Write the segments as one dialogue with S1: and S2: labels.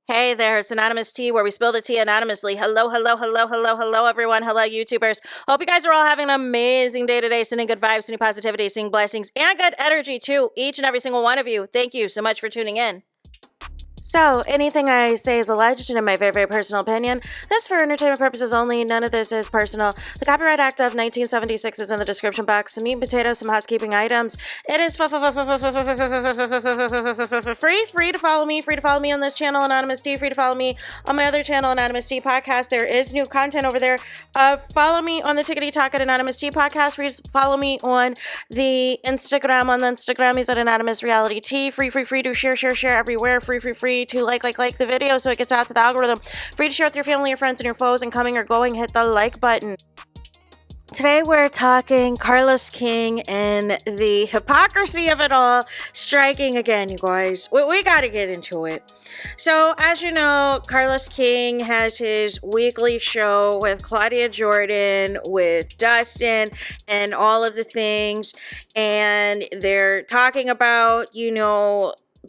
S1: Hey there, it's Anonymous Tea, where we spill the tea anonymously. Hello, everyone. Hello, YouTubers. Hope you guys are all having an amazing day today, sending good vibes, sending positivity, sending blessings, and good energy to each and every single one of you. Thank you so much for tuning in. So, anything I say is alleged and in my very, very personal opinion. This for entertainment purposes only. None of this is personal. The Copyright Act of 1976 is in the description box. Some meat and potatoes, some housekeeping items. It is free to follow me. Free to follow me on this channel, Anonymous Tea. Free to follow me on my other channel, Anonymous Tea Podcast. There is new content over there. Follow me on the Tickety Talk at Anonymous Tea Podcast. Free to follow me on the Instagram. On the Instagram is at AnonymousRealityTV. Free to share everywhere. Free to like the video so it gets out to the algorithm. Free to share with your family, your friends, and your foes, and coming or going, hit the like button. Today we're talking Carlos King and the hypocrisy of it all striking again, you guys. We gotta get into it. So, as you know, Carlos King has his weekly show with Claudia Jordan, with Dustin, and all of the things. And they're talking about,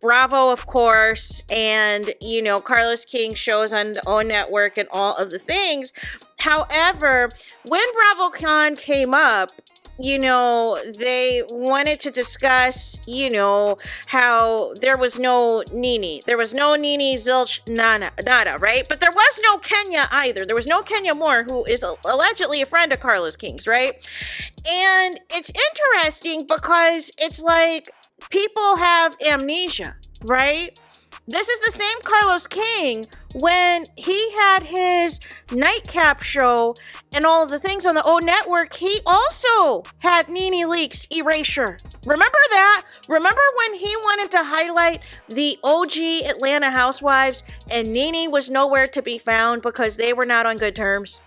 S1: Bravo, of course, and, Carlos King shows on the OWN network and all of the things. However, when BravoCon came up, they wanted to discuss, how there was no Nene. There was no Nene, zilch, nada, right? But there was no Kenya either. There was no Kenya Moore, who is allegedly a friend of Carlos King's, right? And it's interesting because it's like, people have amnesia, right? This is the same Carlos King when he had his nightcap show and all of the things on the O network. He also had Nene Leakes erasure. Remember that? Remember when he wanted to highlight the OG Atlanta housewives and Nene was nowhere to be found because they were not on good terms?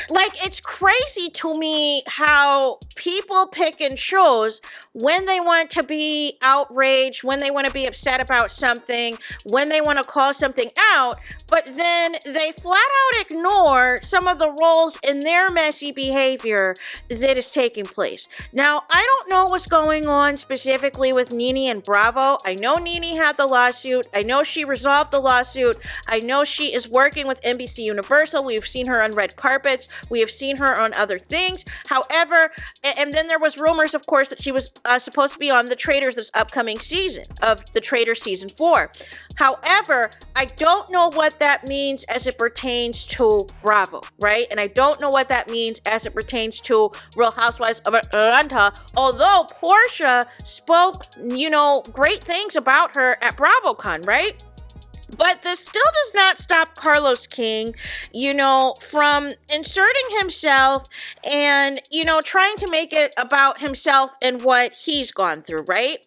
S1: Like, it's crazy to me how people pick and choose when they want to be outraged, when they want to be upset about something, when they want to call something out, but then they flat out ignore some of the roles in their messy behavior that is taking place. Now, I don't know what's going on specifically with Nene and Bravo. I know Nene had the lawsuit. I know she resolved the lawsuit. I know she is working with NBC Universal. We've seen her on red carpets. We have seen her on other things. However, and then there was rumors, of course, that she was supposed to be on The Traitors this upcoming season of The Traitors Season 4. However, I don't know what that means as it pertains to Bravo, right? And I don't know what that means as it pertains to Real Housewives of Atlanta, although Portia spoke, great things about her at BravoCon, right? But this still does not stop Carlos King, from inserting himself and, trying to make it about himself and what he's gone through, right?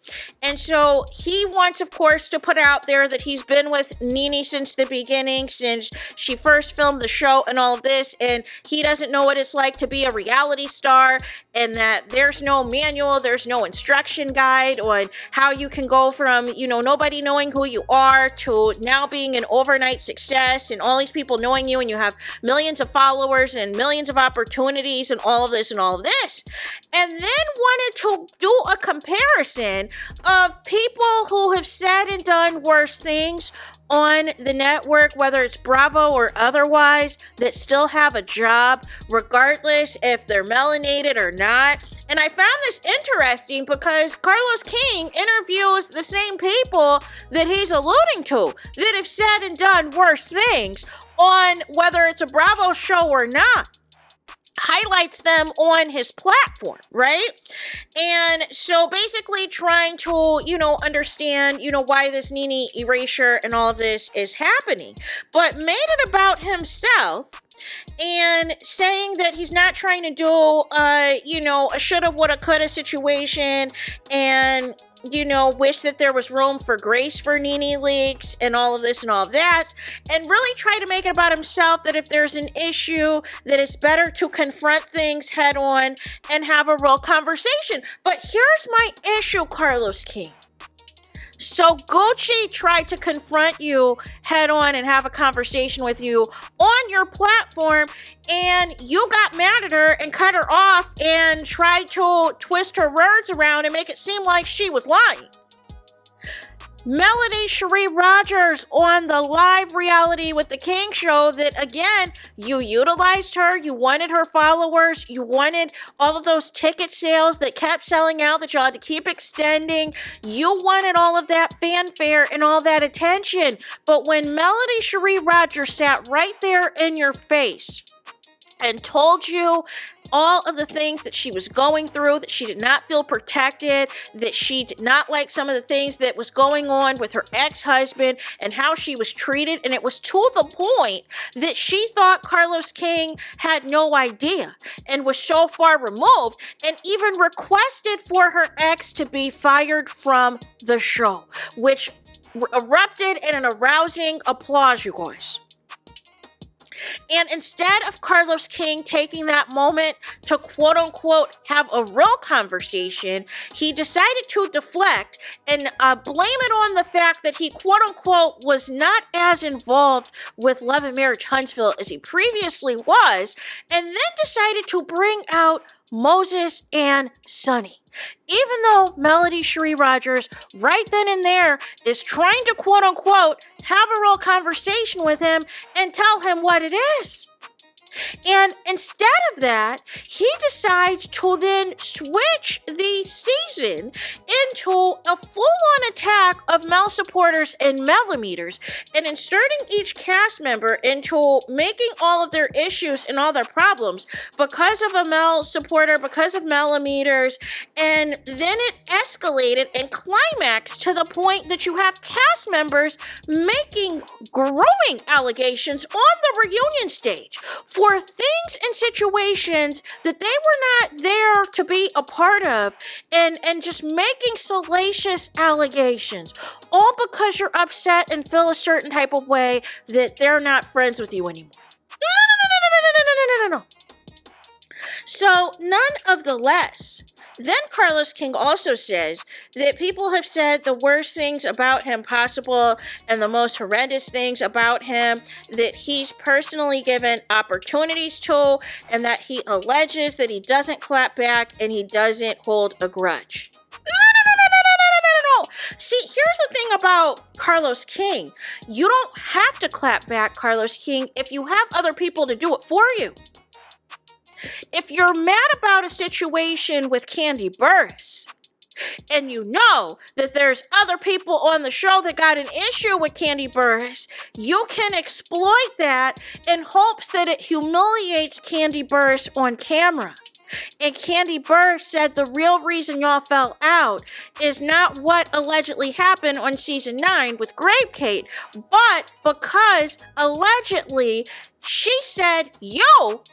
S1: And so he wants, of course, to put out there that he's been with Nene since the beginning, since she first filmed the show and all of this, and he doesn't know what it's like to be a reality star, and that there's no manual, there's no instruction guide on how you can go from, nobody knowing who you are to now being an overnight success and all these people knowing you and you have millions of followers and millions of opportunities and all of this and all of this. And then wanted to do a comparison of people who have said and done worse things on the network, whether it's Bravo or otherwise, that still have a job, regardless if they're melanated or not. And I found this interesting because Carlos King interviews the same people that he's alluding to that have said and done worse things on whether it's a Bravo show or not. Highlights them on his platform, right? And so basically trying to, understand, why this Nene erasure and all of this is happening, but made it about himself and saying that he's not trying to do, a shoulda, woulda, coulda situation and, wish that there was room for grace for Nene Leakes and all of this and all of that, and really try to make it about himself that if there's an issue, that it's better to confront things head on and have a real conversation. But here's my issue, Carlos King. So Gucci tried to confront you head on and have a conversation with you on your platform, and you got mad at her and cut her off and tried to twist her words around and make it seem like she was lying. Melody Cherie Rogers on the live reality with the King show that, again, you utilized her, you wanted her followers, you wanted all of those ticket sales that kept selling out that you had to keep extending. You wanted all of that fanfare and all that attention. But when Melody Cherie Rogers sat right there in your face and told you all of the things that she was going through, that she did not feel protected, that she did not like some of the things that was going on with her ex-husband and how she was treated. And it was to the point that she thought Carlos King had no idea and was so far removed, and even requested for her ex to be fired from the show, which erupted in an arousing applause, you guys. And instead of Carlos King taking that moment to quote unquote have a real conversation, he decided to deflect and blame it on the fact that he quote unquote was not as involved with Love and Marriage Huntsville as he previously was, and then decided to bring out Moses and Sonny. Even though Melody Cherie Rogers right then and there is trying to quote unquote have a real conversation with him and tell him what it is. And instead of that, he decides to then switch the season into a full-on attack of Mel supporters and Millimeters, and inserting each cast member into making all of their issues and all their problems because of a Mel supporter, because of Millimeters, and then it escalated and climaxed to the point that you have cast members making growing allegations on the reunion stage for things and situations that they were not there to be a part of, and just making salacious allegations, all because you're upset and feel a certain type of way that they're not friends with you anymore. No. So, none of the less. Then Carlos King also says that people have said the worst things about him possible and the most horrendous things about him that he's personally given opportunities to, and that he alleges that he doesn't clap back and he doesn't hold a grudge. No. See, here's the thing about Carlos King. You don't have to clap back, Carlos King, if you have other people to do it for you. If you're mad about a situation with Kandi Burruss, and you know that there's other people on the show that got an issue with Kandi Burruss, you can exploit that in hopes that it humiliates Kandi Burruss on camera. And Kandi Burruss said the real reason y'all fell out is not what allegedly happened on season 9 with Grape Kate, but because allegedly she said you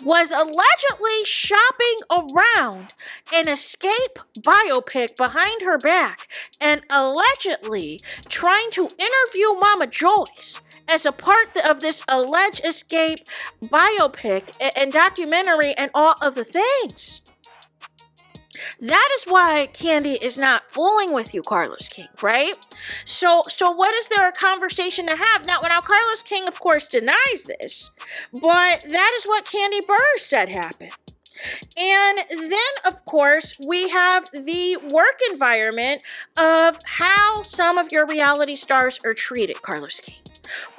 S1: was allegedly shopping around an Escape biopic behind her back and allegedly trying to interview Mama Joyce as a part of this alleged Escape biopic and documentary and all of the things. That is why Kandi is not fooling with you, Carlos King, right? So what is there a conversation to have? Now, Carlos King, of course, denies this, but that is what Kandi Burruss said happened. And then, of course, we have the work environment of how some of your reality stars are treated, Carlos King,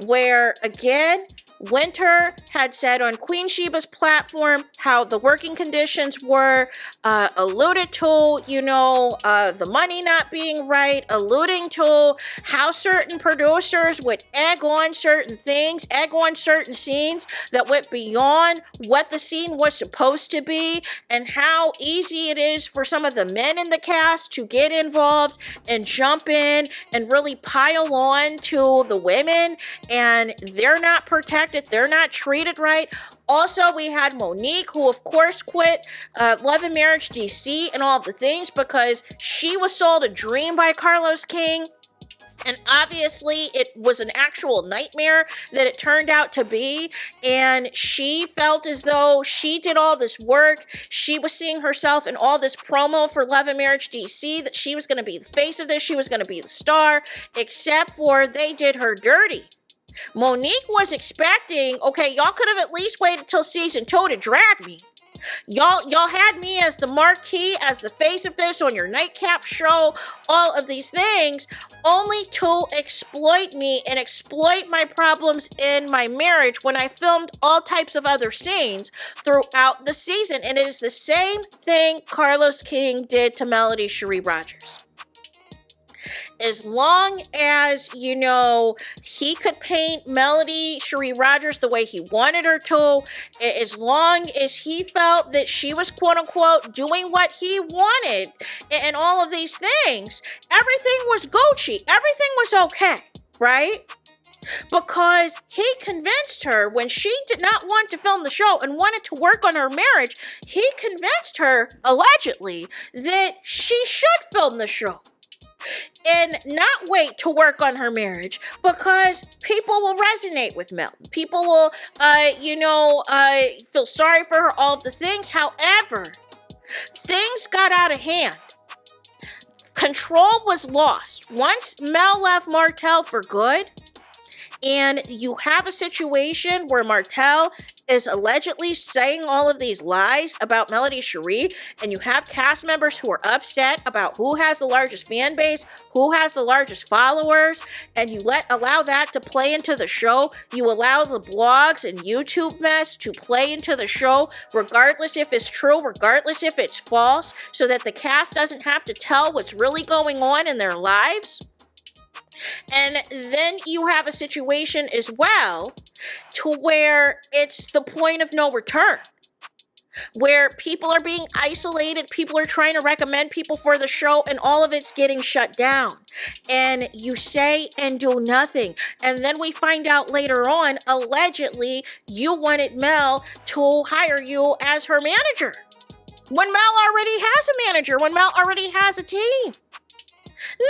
S1: where, again, Winter had said on Queen Sheba's platform how the working conditions were, alluded to, the money not being right, alluding to how certain producers would egg on certain things, egg on certain scenes that went beyond what the scene was supposed to be, and how easy it is for some of the men in the cast to get involved and jump in and really pile on to the women, and they're not protected. They're not treated right. Also, we had Monique, who of course quit Love and Marriage DC and all of the things because she was sold a dream by Carlos King. And obviously, it was an actual nightmare that it turned out to be. And she felt as though she did all this work. She was seeing herself in all this promo for Love and Marriage DC, that she was going to be the face of this. She was going to be the star, except for they did her dirty. Monique was expecting, okay, y'all could have at least waited till season 2 to drag me. Y'all had me as the marquee, as the face of this on your nightcap show, all of these things, only to exploit me and exploit my problems in my marriage when I filmed all types of other scenes throughout the season. And it is the same thing Carlos King did to Melody Cherie Rogers. As long as, he could paint Melody Cherie Rogers the way he wanted her to, as long as he felt that she was, quote unquote, doing what he wanted and all of these things, everything was Gucci. Everything was okay, right? Because he convinced her when she did not want to film the show and wanted to work on her marriage, he convinced her, allegedly, that she should film the show and not wait to work on her marriage, because people will resonate with Mel. People will, feel sorry for her, all of the things. However, things got out of hand. Control was lost. Once Mel left Martell for good, and you have a situation where Martell is allegedly saying all of these lies about Melody Cherie, and you have cast members who are upset about who has the largest fan base, who has the largest followers, and you allow that to play into the show. You allow the blogs and YouTube mess to play into the show, regardless if it's true, regardless if it's false, so that the cast doesn't have to tell what's really going on in their lives. And then you have a situation as well to where it's the point of no return, where people are being isolated, people are trying to recommend people for the show, and all of it's getting shut down. And you say and do nothing. And then we find out later on, allegedly, you wanted Mel to hire you as her manager, when Mel already has a manager, when Mel already has a team. No.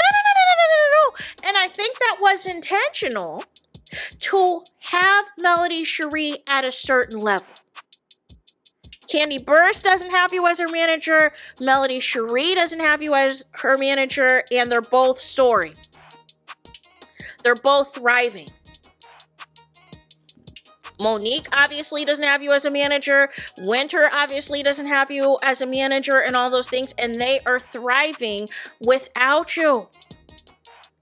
S1: And I think that was intentional to have Melody Cherie at a certain level. Candy Burris doesn't have you as her manager. Melody Cherie doesn't have you as her manager. And they're both soaring. They're both thriving. Monique obviously doesn't have you as a manager. Winter obviously doesn't have you as a manager and all those things. And they are thriving without you.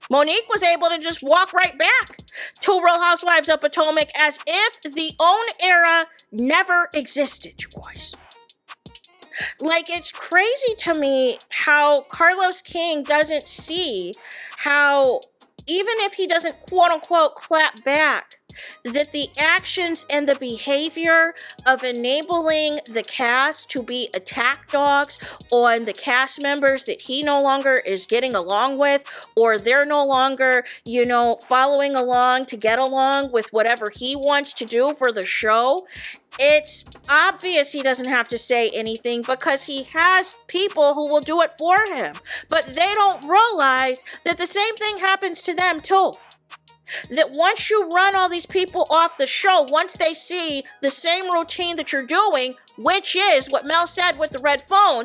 S1: Monique was able to just walk right back to Real Housewives of Potomac as if the OWN era never existed, you guys. Like, it's crazy to me how Carlos King doesn't see how, even if he doesn't quote unquote clap back, that the actions and the behavior of enabling the cast to be attack dogs on the cast members that he no longer is getting along with, or they're no longer, following along to get along with whatever he wants to do for the show. It's obvious he doesn't have to say anything because he has people who will do it for him. But they don't realize that the same thing happens to them too. That once you run all these people off the show, once they see the same routine that you're doing, which is what Mel said with the red phone,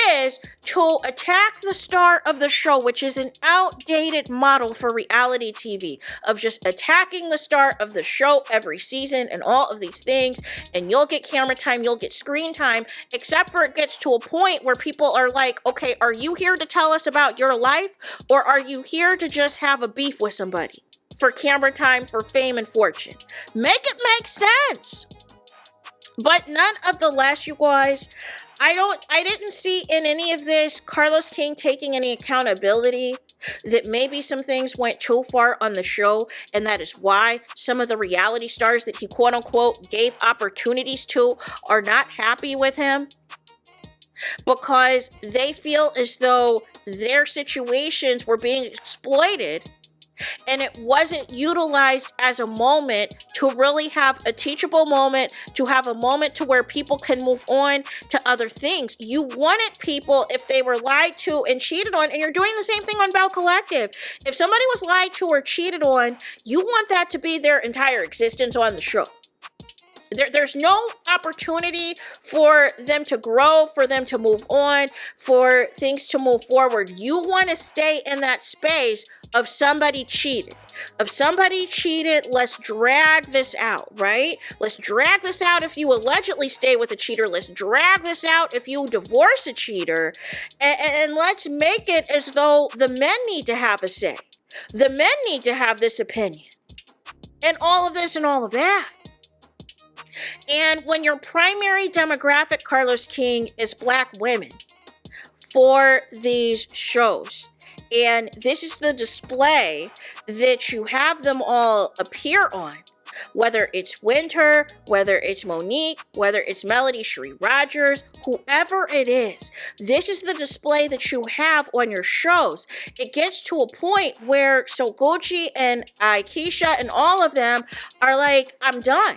S1: is to attack the star of the show, which is an outdated model for reality TV, of just attacking the star of the show every season and all of these things, and you'll get camera time, you'll get screen time, except for it gets to a point where people are like, okay, are you here to tell us about your life, or are you here to just have a beef with somebody? For camera time, for fame and fortune. Make it make sense. But none of the less, you guys, I didn't see in any of this Carlos King taking any accountability that maybe some things went too far on the show, and that is why some of the reality stars that he quote unquote gave opportunities to are not happy with him, because they feel as though their situations were being exploited and it wasn't utilized as a moment to really have a teachable moment, to have a moment to where people can move on to other things. You wanted people, if they were lied to and cheated on, and you're doing the same thing on Bell Collective. If somebody was lied to or cheated on, you want that to be their entire existence on the show. There's no opportunity for them to grow, for them to move on, for things to move forward. You want to stay in that space of somebody cheated. If somebody cheated, let's drag this out, right? Let's drag this out if you allegedly stay with a cheater. Let's drag this out if you divorce a cheater. And let's make it as though the men need to have a say. The men need to have this opinion. And all of this and all of that. And when your primary demographic, Carlos King, is Black women for these shows, and this is the display that you have them all appear on, whether it's Winter, whether it's Monique, whether it's Melody Cherie Rogers, whoever it is, this is the display that you have on your shows. It gets to a point where So Gucci and Keisha and all of them are like, I'm done.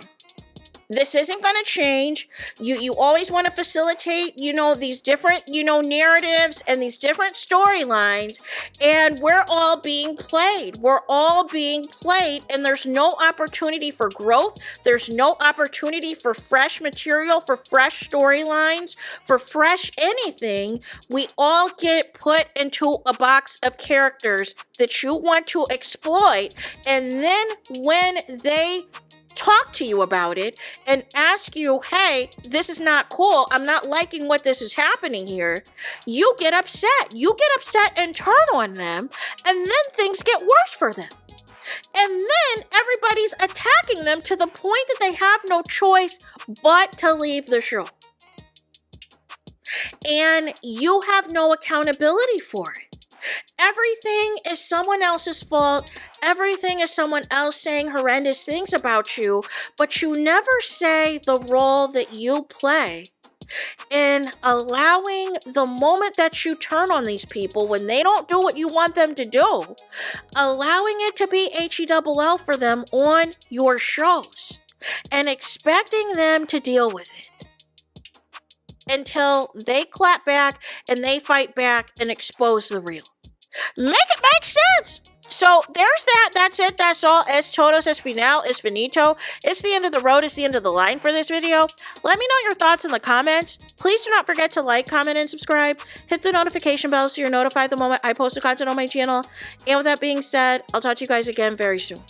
S1: This isn't going to change. You always want to facilitate, these different, narratives and these different storylines. And we're all being played. We're all being played. And there's no opportunity for growth. There's no opportunity for fresh material, for fresh storylines, for fresh anything. We all get put into a box of characters that you want to exploit. And then when they talk to you about it and ask you, hey, this is not cool, I'm not liking what this is happening here, you get upset. You get upset and turn on them, and then things get worse for them. And then everybody's attacking them to the point that they have no choice but to leave the show. And you have no accountability for it. Everything is someone else's fault. Everything is someone else saying horrendous things about you, but you never say the role that you play in allowing the moment that you turn on these people when they don't do what you want them to do, allowing it to be HELL for them on your shows and expecting them to deal with it until they clap back and they fight back and expose the real. Make it make sense. So there's that. That's it. That's all. Es todos, es final, es finito. It's the end of the road. It's the end of the line for this video. Let me know your thoughts in the comments. Please do not forget to like, comment, and subscribe. Hit the notification bell so you're notified the moment I post the content on my channel. And with that being said, I'll talk to you guys again very soon.